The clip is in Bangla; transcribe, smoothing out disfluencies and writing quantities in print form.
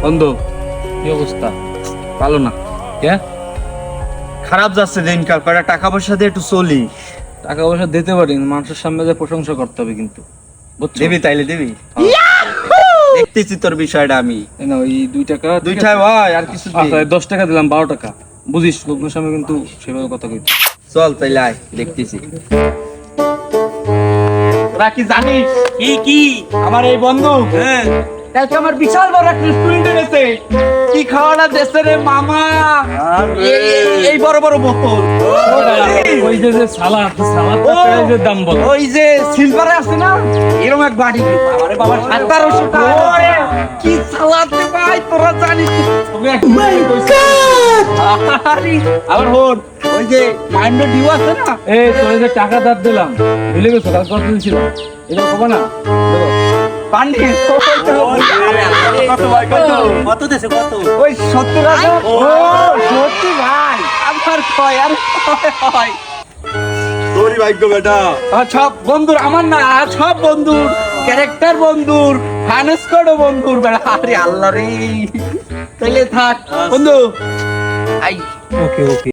বন্ধু কি অবস্থা? ভালো না, কে? খারাপ যাচ্ছে দিনকাল। কয়টা টাকা পয়সা দিয়ে একটু চলি। টাকা পয়সা দিতে পারি, মানুষের সামনে যে প্রশংসা করতে হবে কিন্তু, বুঝছো? দিবি তাইলে দিবি, দেখতেছি তোর বিষয়টা আমি। এই নাও, এই 2 টাকা। দুইটাই ভাই, আর কিছু দে। আচ্ছা, 10 টাকা দিলাম, 12 টাকা। বুঝিস, লোকের সামনে কিন্তু সেভাবে কথা কইতে। চল তাইলে আয়, দেখতেছি। তোরা কি জানিস কি আমার এই বন্ধু কালকে আমার বিশাল বড় একটা রেস্টুরেন্ট এনেছে। কি খাওয়াটা দেশে রে মামা, এই বড় বড় বোতল। ওই যে সালাদ ও, যে দাম বল। ওই যে সিলভারে আছে না, এরকম এক বাড়ি। আরে বাবা, 1700 টাকা। কি সালাদ রে ভাই, তোরা জানিস। আরে, আবার হন, ওই যে মাইন্ড ডিউ আছে না, এই তোর যে টাকা ধার দিলাম, ভুলে গেছো? কাল কত দিয়েছিলাম? এটা কবে না দেবো? পান্ডি কত দেশে কত? ওই 70 টাকা। ও সত্যি ভাই, আমার কয় আর হয়। তোরই ভাগ্য বেটা। সব বন্ধুর, আমার না, সব বন্ধুর, ক্যারেক্টার বন্ধুর, ফাইন্যান্স কোডও বন্ধুর বেড়া। আরে আল্লাহ রে, তাইলে থাক বন্ধু। আই ওকে ওকে।